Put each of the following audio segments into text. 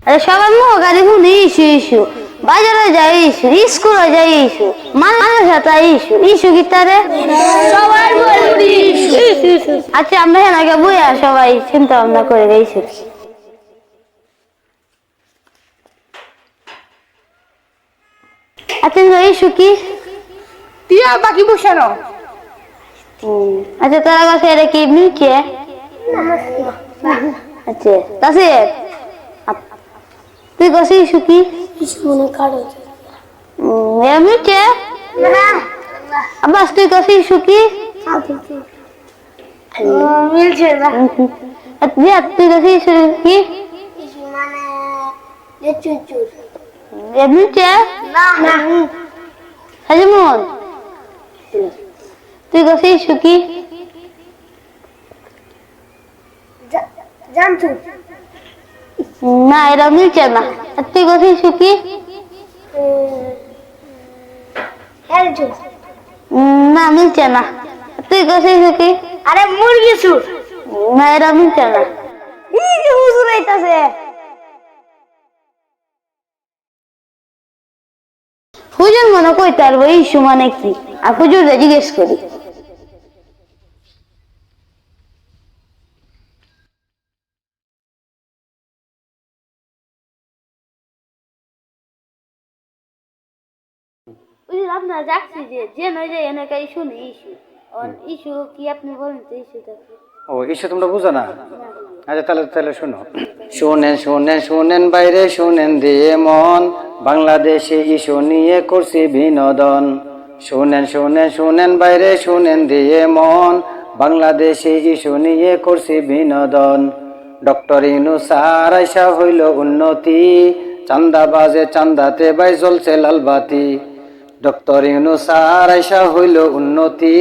আরে সবাই গাড়ি শুনি ইস্যু ইস্যু, বাজারে যাই ইস্যু, স্কুলে যাই ইস্যু, মানুষের তাই ইস্যু ইস্যু কি তারে সবাই বলি ইস্যু। আচ্ছা আমরা হ্যাঁ আগে বইয়া সবাই চিন্তা ভাবনা করে গেছি। আচ্ছা ইস্যু কি টিয়া বাকি বসানো। আচ্ছা তারা কাছে এটা কি মিলছে? আচ্ছা তাসির তুই কাছে ইস্যু কি মিলছে? আব্বাস তুই কাছে ইস্যু কি মিলছে না। তুই কাছে ইস্যু কি মিলছে? হাজিমন তুই কাছে ইস্যু কি না এরা মিলছে না। তুই কাছে ইস্যু কি না মিলছে না। তুই কাছে ইস্যু কি আরে মুরগি সুর না এরা মিলছে না। হুজুর আইতাছে। হুজুর মনে কইতে পারবো ইস্যু মানে কি, আর হুজুর জিজ্ঞেস করি। আপনারা যাচ্ছি যে নয় যে এনেকা ইস্যু নেই ইস্যু ইস্যু কি আপনি বলেন তো ইস্যুটা কি? ও ইস্যু তোমরা বুঝো না? আচ্ছা তাহলে তাহলে শোনো। শুনেন শুনেন শুনেন বাইরে শুনেন দিয়ে মন, বাংলাদেশে ইস্যু নিয়ে করছি বিনোদন। শুনেন শুনেন শুনেন বাইরে শুনেন দিয়ে মন, বাংলাদেশে ইস্যু নিয়ে করছি বিনোদন। ডক্টর ইউনূস স্যার আইসা হইল উন্নতি, চান্দাবাজে চান্দাতে বাই জ্বলছে লালবাতি। ডক্টর ইউনূস স্যার আইসা হইল উন্নতি,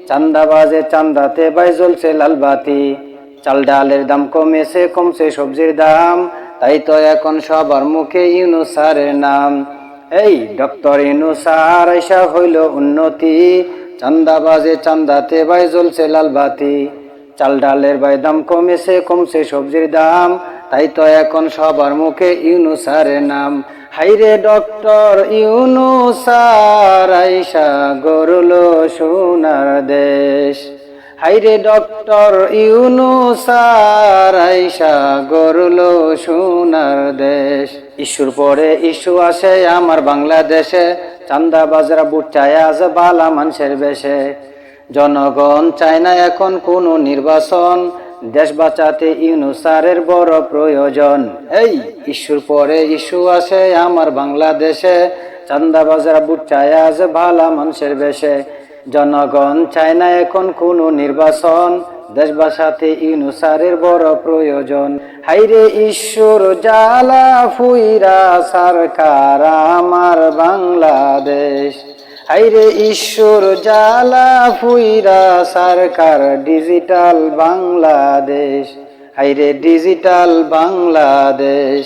চান্দাবাজে চান্দাতে বাই জ্বলছে লালবাতি। চাল ডালের দাম কমেছে কমছে সবজির দাম, তাই তো এখন সবার মুখে ইউনূস স্যারের নাম। এই ডক্টর ইউনূস স্যার আইসা হইল উন্নতি, চান্দাবাজে চান্দাতে বাই জ্বলছে লালবাতি। চাল ডালের বাই দাম কমেছে কমছে সবজির দাম, তাই তো এখন সবার মুখে ইউনূস স্যারের নাম। হাইরে ডক্টর ইউনূস স্যার আইসা গড়লো সোনার দেশ। হাইরে ডক্টর ইউনূস স্যার আইসা গড়লো সোনার দেশ। ইস্যুর পরে ইস্যু আসে আমার বাংলাদেশে, চান্দাবাজরা বুট চায় আজ বালা মানুষের বেশে। জনগণ চায় না এখন কোনো নির্বাচন, দেশ বাঁচাতে ইউনূস স্যারের বড় প্রয়োজন। এই ইস্যুর পরে ইস্যু আসে আমার বাংলাদেশে, চান্দাবাজরা বুট চায় আজ ভালা মানুষের বেশে। জনগণ চায় না এখন কোনো নির্বাচন, দেশ বাঁচাতে ইউনূস স্যারের বড় প্রয়োজন। হাইরে ঈশ্বর জ্বালা ফুইরা সরকার আমার বাংলাদেশ। হাইরে ঈশ্বর জ্বালা ফুইরা সরকার ডিজিটাল বাংলাদেশ। হাইরে ডিজিটাল বাংলাদেশ।